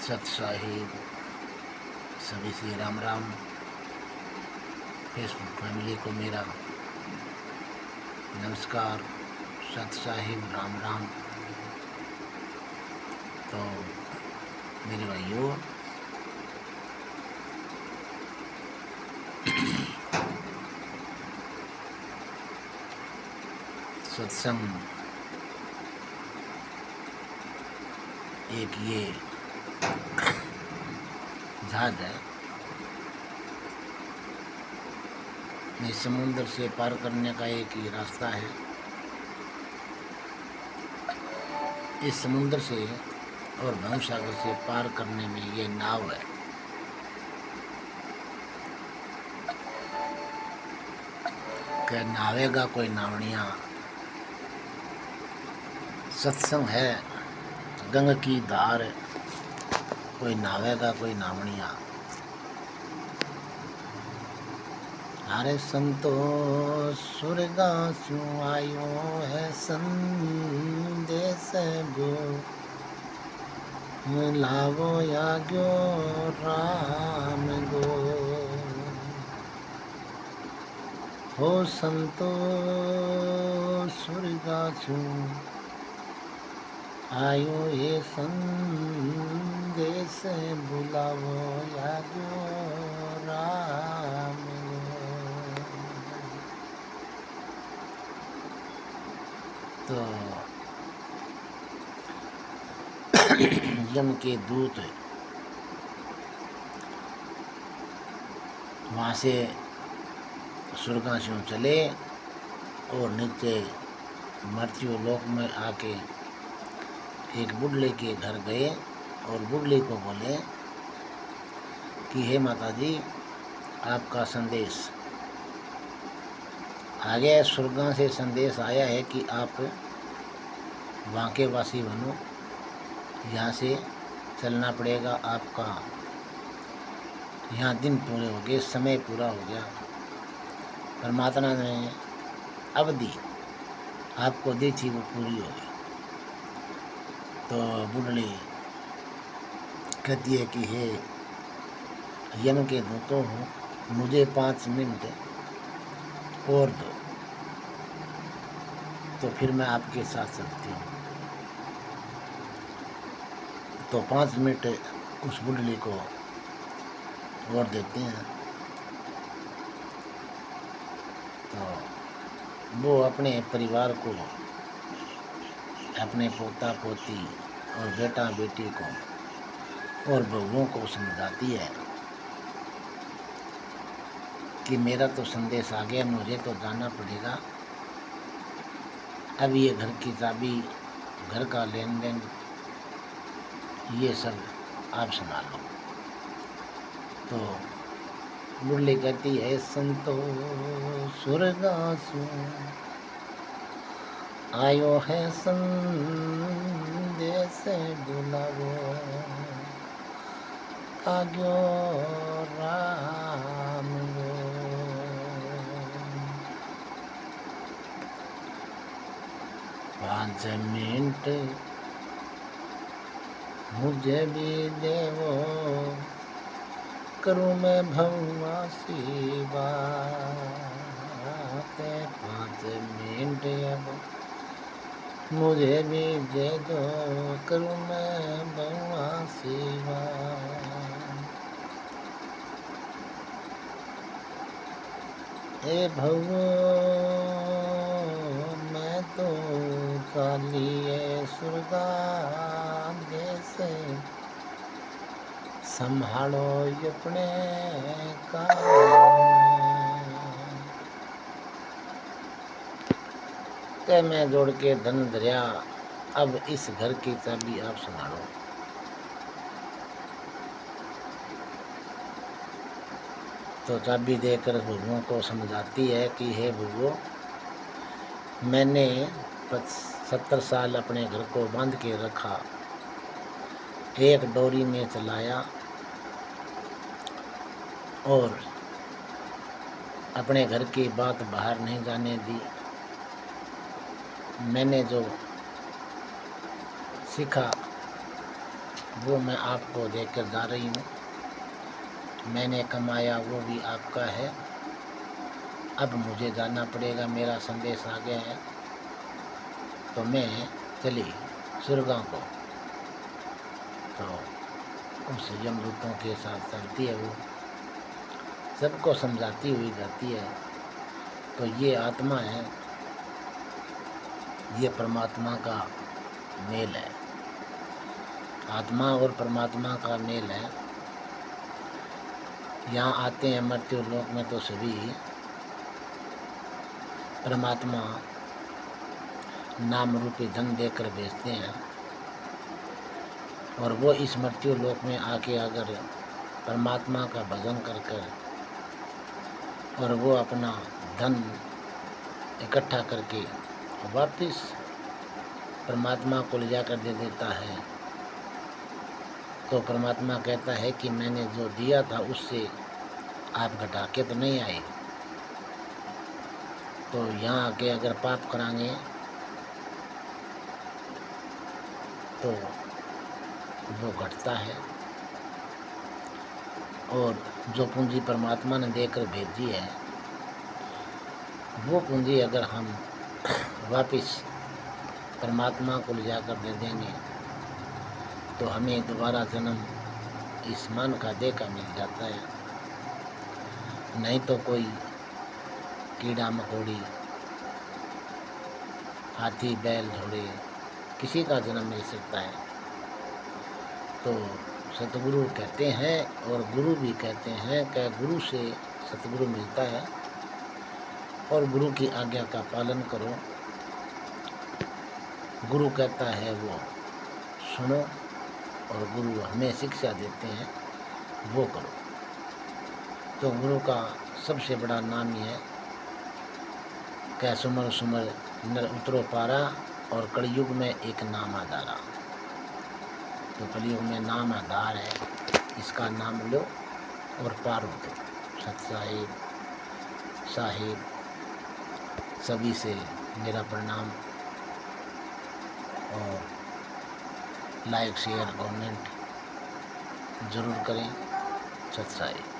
सत साहिब सभी से राम राम। फेसबुक फैमिली को मेरा नमस्कार, सत साहिब राम राम। तो मेरे भाइयों, सत्संग एक ये जहाज है, इस समुद्र से पार करने का एक ही रास्ता है। इस समुद्र से और भव सागर से पार करने में ये नाव है। क्या नावेगा कोई नावड़िया, सत्संग है गंग की धार, कोई नावेगा कोई नावड़िया। अरे संतो सुरगा सु आयो है संदेश गो, लावो याग्यो राम गो। हो संतो सुरगा सु आयो ये संदेश, बुलावो याग्यो राम गो। तो यम के दूत वहाँ से स्वर्गांशों चले और नीचे मृत्यु लोक में आके एक बुढ़ले के घर गए और बुढ़ले को बोले कि हे माता जी, आपका संदेश आ गया। स्वर्गा से संदेश आया है कि आप वहाँ के वासी बनो, यहाँ से चलना पड़ेगा आपका। यहाँ दिन पूरे हो गए, समय पूरा हो गया, परमात्मा ने अवधि आपको दी थी वो पूरी हो गई। तो बुढ़ली कहती है कि हे यम के दूतों हूँ, मुझे 5 मिनट और दो, तो फिर मैं आपके साथ चलती हूँ। तो 5 मिनट उस बुढ़ली को और देते हैं। तो वो अपने परिवार को, अपने पोता पोती और बेटा बेटी को और बहुओं को समझाती है कि मेरा तो संदेश आ गया, मुझे तो जाना पड़ेगा। अब ये घर की चाबी, घर का लेन देन, ये सब आप संभालो। तो बुढ़ली कहती है संतो स्वर्गासु आयो है संदेश, बुलावो आग्यो राम गो। 5 मिनट मुझे भी देवो, करूँ मैं भववासी बात। 5 मिनट अब मुझे भी दे दो, करूँ मैं भववासी बात। ए भवो मैं तो कालिए सुरगा देश, संभालो अपने काम। ते मैं जोड़ के धन धरिया, अब इस घर की चाबी आप संभालो। तो चाबी देकर बुढ़ों को समझाती है कि हे बुढ़ो, मैंने 70 साल अपने घर को बांध के रखा, एक डोरी में चलाया और अपने घर की बात बाहर नहीं जाने दी। मैंने जो सीखा वो मैं आपको देकर जा रही हूँ। मैंने कमाया वो भी आपका है, अब मुझे जाना पड़ेगा, मेरा संदेश आ गया है। तो मैं चली सुरगा को, तो उस यमदूतों के साथ चलती है, वो सबको समझाती हुई जाती है। तो ये आत्मा है, ये परमात्मा का मेल है, आत्मा और परमात्मा का मेल है। यहाँ आते हैं मृत्यु लोक में तो सभी परमात्मा नाम रूपी धन देकर भेजते हैं, और वो इस मृत्यु लोक में आके अगर परमात्मा का भजन कर कर और वो अपना धन इकट्ठा करके वापस परमात्मा को ले जाकर दे देता है, तो परमात्मा कहता है कि मैंने जो दिया था उससे आप घटा के तो नहीं आए। तो यहाँ आके अगर पाप कराएंगे तो वो घटता है, और जो पूंजी परमात्मा ने देकर भेजी है वो पूंजी अगर हम वापस परमात्मा को ले जाकर दे देंगे तो हमें दोबारा जन्म इस मन का देह का मिल जाता है। नहीं तो कोई कीड़ा मकोड़ी, हाथी बैल घोड़े, किसी का जन्म मिल सकता है। तो सतगुरु कहते हैं और गुरु भी कहते हैं कि गुरु से सतगुरु मिलता है, और गुरु की आज्ञा का पालन करो। गुरु कहता है वो सुनो, और गुरु हमें शिक्षा देते हैं वो करो। तो गुरु का सबसे बड़ा नाम ही है कै सुमर सुमर नर उतरो पारा, और कलयुग में एक नाम आधारा। तो कलयुग में नाम आधार है, इसका नाम लो और पार उतरो। सत साहिब सभी से मेरा प्रणाम, और लाइक शेयर कमेंट ज़रूर करें। सत साहिब।